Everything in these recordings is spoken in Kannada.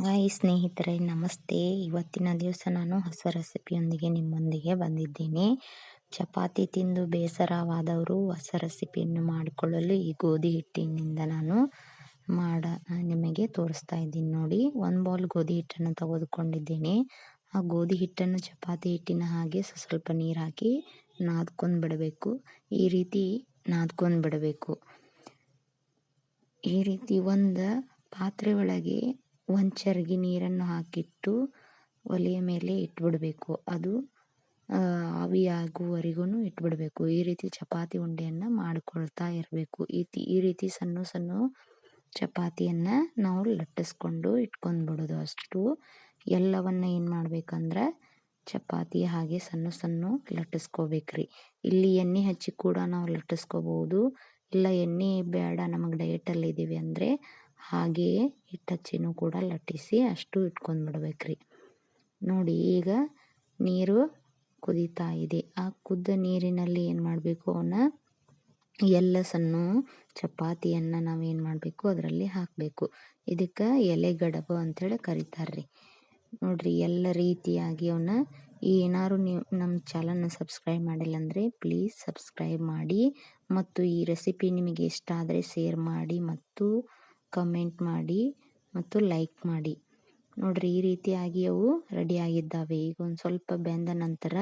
ಹಾಯ್ ಸ್ನೇಹಿತರೆ, ನಮಸ್ತೆ. ಇವತ್ತಿನ ದಿವಸ ನಾನು ಹೊಸ ರೆಸಿಪಿಯೊಂದಿಗೆ ನಿಮ್ಮೊಂದಿಗೆ ಬಂದಿದ್ದೇನೆ. ಚಪಾತಿ ತಿಂದು ಬೇಸರವಾದವರು ಹೊಸ ರೆಸಿಪಿಯನ್ನು ಮಾಡಿಕೊಳ್ಳಲು ಈ ಗೋಧಿ ಹಿಟ್ಟಿನಿಂದ ನಾನು ನಿಮಗೆ ತೋರಿಸ್ತಾ ಇದ್ದೀನಿ. ನೋಡಿ, 1 ಬೌಲ್ ಗೋಧಿ ಹಿಟ್ಟನ್ನು ತೆಗೆದುಕೊಂಡಿದ್ದೇನೆ. ಆ ಗೋಧಿ ಹಿಟ್ಟನ್ನು ಚಪಾತಿ ಹಿಟ್ಟಿನ ಹಾಗೆ ಸ್ವಲ್ಪ ನೀರು ಹಾಕಿ ನಾದ್ಕೊಂಡು ಬಿಡಬೇಕು. ಈ ರೀತಿ ನಾದ್ಕೊಂಡು ಬಿಡಬೇಕು. ಈ ರೀತಿ ಒಂದು ಪಾತ್ರೆ ಒಳಗೆ ಒಂದು ಚರಗಿ ನೀರನ್ನು ಹಾಕಿಟ್ಟು ಒಲೆಯ ಮೇಲೆ ಇಟ್ಬಿಡಬೇಕು. ಅದು ಆವಿಯಾಗುವವರೆಗೂ ಇಟ್ಬಿಡಬೇಕು. ಈ ರೀತಿ ಚಪಾತಿ ಉಂಡೆಯನ್ನು ಮಾಡಿಕೊಳ್ತಾ ಇರಬೇಕು. ಈ ರೀತಿ ಸಣ್ಣ ಸಣ್ಣ ಚಪಾತಿಯನ್ನು ನಾವು ಲಟ್ಟಿಸ್ಕೊಂಡು ಇಟ್ಕೊಂಡ್ಬಿಡೋದು. ಅಷ್ಟು ಎಲ್ಲವನ್ನ ಏನು ಮಾಡ್ಬೇಕಂದ್ರೆ ಚಪಾತಿ ಹಾಗೆ ಸಣ್ಣ ಸಣ್ಣ ಲಟ್ಟಿಸ್ಕೋಬೇಕ್ರಿ. ಇಲ್ಲಿ ಎಣ್ಣೆ ಹಚ್ಚಿ ಕೂಡ ನಾವು ಲಟ್ಟಿಸ್ಕೋಬಹುದು. ಇಲ್ಲ ಎಣ್ಣೆ ಬೇಡ, ನಮಗೆ ಡಯಟಲ್ಲಿ ಇದ್ದೀವಿ ಅಂದರೆ ಹಾಗೆಯೇ ಹಿಟ್ಟು ಹಚ್ಚಿನೂ ಕೂಡ ಲಟ್ಟಿಸಿ ಅಷ್ಟು ಇಟ್ಕೊಂಡ್ಬಿಡ್ಬೇಕ್ರಿ. ನೋಡಿ, ಈಗ ನೀರು ಕುದೀತಾ ಇದೆ. ಆ ಕುದ್ದ ನೀರಿನಲ್ಲಿ ಏನು ಮಾಡಬೇಕು, ಅವನ್ನ ಎಲ್ಲ ಸಣ್ಣ ಚಪಾತಿಯನ್ನು ನಾವೇನು ಮಾಡಬೇಕು ಅದರಲ್ಲಿ ಹಾಕಬೇಕು. ಇದಕ್ಕೆ ಎಲೆಗಡಬು ಅಂಥೇಳಿ ಕರೀತಾರ್ರಿ. ನೋಡ್ರಿ, ಎಲ್ಲ ರೀತಿಯಾಗಿ ಅವನ್ನ ಏನಾದ್ರು ನೀವು ನಮ್ಮ ಚಾನಲ್ನ ಸಬ್ಸ್ಕ್ರೈಬ್ ಮಾಡಿಲ್ಲ ಅಂದರೆ ಪ್ಲೀಸ್ ಸಬ್ಸ್ಕ್ರೈಬ್ ಮಾಡಿ. ಮತ್ತು ಈ ರೆಸಿಪಿ ನಿಮಗೆ ಇಷ್ಟ ಆದರೆ ಶೇರ್ ಮಾಡಿ ಮತ್ತು ಕಮೆಂಟ್ ಮಾಡಿ ಮತ್ತು ಲೈಕ್ ಮಾಡಿ. ನೋಡ್ರಿ, ಈ ರೀತಿಯಾಗಿ ಅವು ರೆಡಿಯಾಗಿದ್ದಾವೆ. ಈಗ ಒಂದು ಸ್ವಲ್ಪ ಬೆಂದ ನಂತರ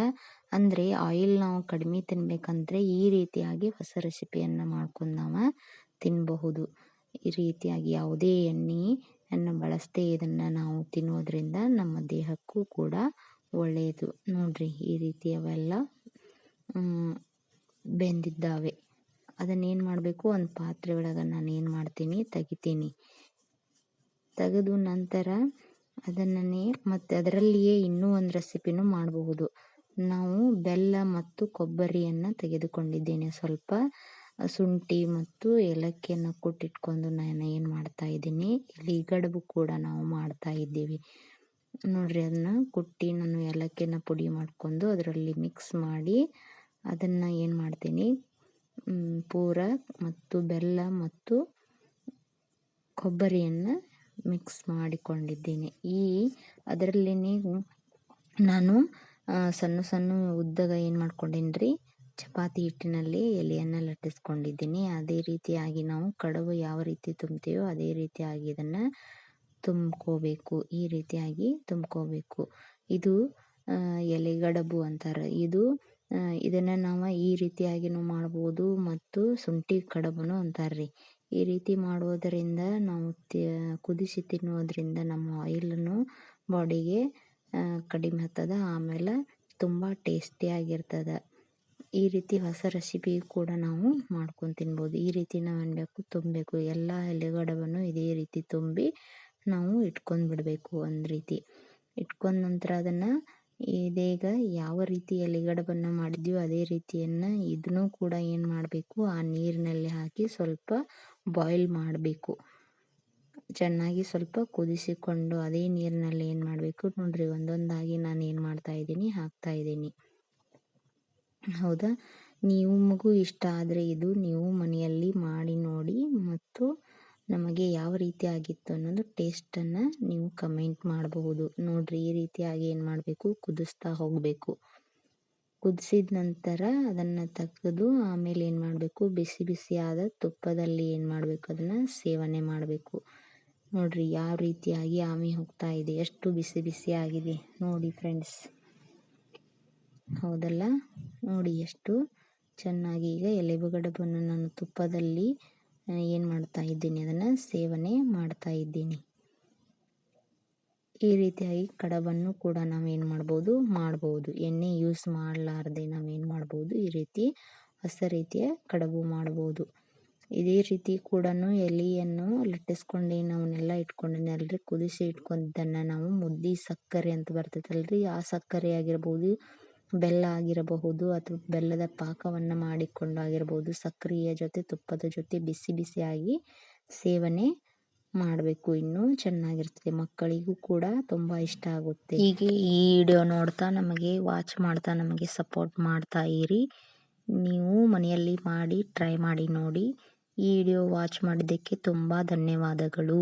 ಅಂದರೆ ಆಯಿಲ್ ನಾವು ಕಡಿಮೆ ತಿನ್ನಬೇಕಂದ್ರೆ ಈ ರೀತಿಯಾಗಿ ಹೊಸ ರೆಸಿಪಿಯನ್ನು ಮಾಡ್ಕೊಂಡು ನಾವು ತಿನ್ನಬಹುದು. ಈ ರೀತಿಯಾಗಿ ಯಾವುದೇ ಎಣ್ಣೆಯನ್ನು ಬಳಸದೆ ಇದನ್ನು ನಾವು ತಿನ್ನೋದ್ರಿಂದ ನಮ್ಮ ದೇಹಕ್ಕೂ ಕೂಡ ಒಳ್ಳೆಯದು. ನೋಡ್ರಿ, ಈ ರೀತಿ ಅವೆಲ್ಲ ಬೆಂದಿದ್ದಾವೆ. ಅದನ್ನೇನು ಮಾಡಬೇಕು, ಒಂದು ಪಾತ್ರೆ ಒಳಗೆ ನಾನು ಏನು ಮಾಡ್ತೀನಿ ತೆಗಿತೀನಿ. ತೆಗೆದು ನಂತರ ಅದನ್ನೇ ಮತ್ತು ಅದರಲ್ಲಿಯೇ ಇನ್ನೂ ಒಂದು ರೆಸಿಪಿನೂ ಮಾಡಬಹುದು. ನಾವು ಬೆಲ್ಲ ಮತ್ತು ಕೊಬ್ಬರಿಯನ್ನು ತೆಗೆದುಕೊಂಡಿದ್ದೇನೆ. ಸ್ವಲ್ಪ ಶುಂಠಿ ಮತ್ತು ಏಲಕ್ಕಿಯನ್ನು ಕೊಟ್ಟಿಟ್ಕೊಂಡು ನಾನು ಏನು ಮಾಡ್ತಾ ಇದ್ದೀನಿ, ಎಲೆಗಡುಬು ಕೂಡ ನಾವು ಮಾಡ್ತಾ ಇದ್ದೀವಿ. ನೋಡ್ರಿ, ಅದನ್ನು ಕುಟ್ಟಿ ನಾನು ಏಲಕ್ಕಿನ ಪುಡಿ ಮಾಡಿಕೊಂಡು ಅದರಲ್ಲಿ ಮಿಕ್ಸ್ ಮಾಡಿ ಅದನ್ನು ಏನು ಮಾಡ್ತೀನಿ, ಪೂರ ಮತ್ತು ಬೆಲ್ಲ ಮತ್ತು ಕೊಬ್ಬರಿಯನ್ನು ಮಿಕ್ಸ್ ಮಾಡಿಕೊಂಡಿದ್ದೀನಿ. ಅದರಲ್ಲಿ ನಾನು ಸಣ್ಣ ಸಣ್ಣ ಉದ್ದಗ ಏನು ಮಾಡ್ಕೊಂಡೀನಿ ರೀ, ಚಪಾತಿ ಹಿಟ್ಟಿನಲ್ಲಿ ಎಲೆಯನ್ನು ಲಟ್ಟಿಸ್ಕೊಂಡಿದ್ದೀನಿ. ಅದೇ ರೀತಿಯಾಗಿ ನಾವು ಕಡುಬು ಯಾವ ರೀತಿ ತುಂಬ್ತೀವೋ ಅದೇ ರೀತಿಯಾಗಿ ಇದನ್ನು ತುಂಬ್ಕೋಬೇಕು. ಈ ರೀತಿಯಾಗಿ ತುಂಬ್ಕೋಬೇಕು. ಇದು ಎಲೆಗಡುಬು ಅಂತಾರೆ. ಇದನ್ನು ನಾವು ಈ ರೀತಿಯಾಗಿನೂ ಮಾಡ್ಬೋದು ಮತ್ತು ಶುಂಠಿ ಕಡುಬುನು ಅಂತಾರ್ರಿ. ಈ ರೀತಿ ಮಾಡೋದರಿಂದ ನಾವು ಕುದಿಸಿ ತಿನ್ನೋದ್ರಿಂದ ನಮ್ಮ ಆಯಿಲನ್ನು ಬಾಡಿಗೆ ಕಡಿಮೆ ಹತ್ತದ, ಆಮೇಲೆ ತುಂಬ ಟೇಸ್ಟಿಯಾಗಿರ್ತದೆ. ಈ ರೀತಿ ಹೊಸ ರೆಸಿಪಿ ಕೂಡ ನಾವು ಮಾಡ್ಕೊಂಡು ತಿನ್ಬೋದು. ಈ ರೀತಿ ನಾವು ಅನ್ಬೇಕು ತುಂಬಬೇಕು. ಎಲ್ಲ ಎಲೆಗಡುಬನ್ನು ಇದೇ ರೀತಿ ತುಂಬಿ ನಾವು ಇಟ್ಕೊಂಡು ಬಿಡಬೇಕು. ಒಂದು ರೀತಿ ಇಟ್ಕೊಂಡ ನಂತರ ಅದನ್ನು ಇದೀಗ ಯಾವ ರೀತಿ ಎಲೆಗಡುಬನ್ನು ಮಾಡಿದ್ವಿ ಅದೇ ರೀತಿಯನ್ನು ಇದನ್ನು ಕೂಡ ಏನು ಮಾಡಬೇಕು, ಆ ನೀರಿನಲ್ಲಿ ಹಾಕಿ ಸ್ವಲ್ಪ ಬಾಯ್ಲ್ ಮಾಡಬೇಕು. ಚೆನ್ನಾಗಿ ಸ್ವಲ್ಪ ಕುದಿಸಿಕೊಂಡು ಅದೇ ನೀರಿನಲ್ಲಿ ಏನು ಮಾಡಬೇಕು, ನೋಡ್ರಿ, ಒಂದೊಂದಾಗಿ ನಾನು ಏನು ಮಾಡ್ತಾ ಇದ್ದೀನಿ, ಹಾಕ್ತಾ ಇದ್ದೀನಿ. ಹೌದಾ, ನಿಮಗೂ ಇಷ್ಟ ಆದರೆ ಇದು ನೀವು ಮನೆಯಲ್ಲಿ ಮಾಡಿ ನೋಡಿ ಮತ್ತು ನಮಗೆ ಯಾವ ರೀತಿ ಆಗಿತ್ತು ಅನ್ನೋದು ಟೇಸ್ಟನ್ನು ನೀವು ಕಮೆಂಟ್ ಮಾಡಬಹುದು. ನೋಡ್ರಿ, ಈ ರೀತಿಯಾಗಿ ಏನು ಮಾಡಬೇಕು, ಕುದಿಸ್ತಾ ಹೋಗಬೇಕು. ಕುದಿಸಿದ ನಂತರ ಅದನ್ನು ತೆಗೆದು ಆಮೇಲೆ ಏನು ಮಾಡಬೇಕು, ಬಿಸಿ ಬಿಸಿಯಾದ ತುಪ್ಪದಲ್ಲಿ ಏನು ಮಾಡಬೇಕು, ಅದನ್ನು ಸೇವನೆ ಮಾಡಬೇಕು. ನೋಡ್ರಿ, ಯಾವ ರೀತಿಯಾಗಿ ಆವಿ ಹೋಗ್ತಾ ಇದೆ, ಎಷ್ಟು ಬಿಸಿ ಬಿಸಿ ಆಗಿದೆ ನೋಡಿ ಫ್ರೆಂಡ್ಸ್. ಹೌದಲ್ಲ, ನೋಡಿ ಎಷ್ಟು ಚೆನ್ನಾಗಿ. ಈಗ ಎಲೆಗಡುಬನ್ನು ನಾನು ತುಪ್ಪದಲ್ಲಿ ಏನು ಮಾಡ್ತಾ ಇದ್ದೀನಿ, ಅದನ್ನು ಸೇವನೆ ಮಾಡ್ತಾ ಇದ್ದೀನಿ. ಈ ರೀತಿಯಾಗಿ ಕಡುಬನ್ನು ಕೂಡ ನಾವೇನು ಮಾಡ್ಬೋದು. ಎಣ್ಣೆ ಯೂಸ್ ಮಾಡಲಾರ್ದೆ ನಾವೇನು ಮಾಡ್ಬೋದು, ಈ ರೀತಿ ಹೊಸ ರೀತಿಯ ಕಡುಬು ಮಾಡ್ಬೋದು. ಇದೇ ರೀತಿ ಕೂಡ ಎಲೆಯನ್ನು ಲಟ್ಟಿಸ್ಕೊಂಡು ನಾವನ್ನೆಲ್ಲ ಇಟ್ಕೊಂಡಿದ್ದಲ್ರಿ, ಕುದಿಸಿ ಇಟ್ಕೊಂಡಿದ್ದನ್ನು ನಾವು ಮುದ್ದೆ ಸಕ್ಕರೆ ಅಂತ ಬರ್ತೈತಲ್ರಿ, ಆ ಸಕ್ಕರೆ ಆಗಿರ್ಬೋದು, ಬೆಲ್ಲ ಆಗಿರಬಹುದು ಅಥವಾ ಬೆಲ್ಲದ ಪಾಕವನ್ನು ಮಾಡಿಕೊಂಡು ಆಗಿರ್ಬೋದು, ಸಕ್ಕರೆಯ ಜೊತೆ ತುಪ್ಪದ ಜೊತೆ ಬಿಸಿ ಬಿಸಿಯಾಗಿ ಸೇವನೆ ಮಾಡಬೇಕು. ಇನ್ನೂ ಚೆನ್ನಾಗಿರ್ತದೆ, ಮಕ್ಕಳಿಗೂ ಕೂಡ ತುಂಬ ಇಷ್ಟ ಆಗುತ್ತೆ. ಹೀಗೆ ಈ ವಿಡಿಯೋ ನೋಡ್ತಾ ವಾಚ್ ಮಾಡ್ತಾ ನಮಗೆ ಸಪೋರ್ಟ್ ಮಾಡ್ತಾ ಇರಿ. ನೀವು ಮನೆಯಲ್ಲಿ ಮಾಡಿ ಟ್ರೈ ಮಾಡಿ ನೋಡಿ. ಈ ವಿಡಿಯೋ ವಾಚ್ ಮಾಡಿದ್ದಕ್ಕೆ ತುಂಬ ಧನ್ಯವಾದಗಳು.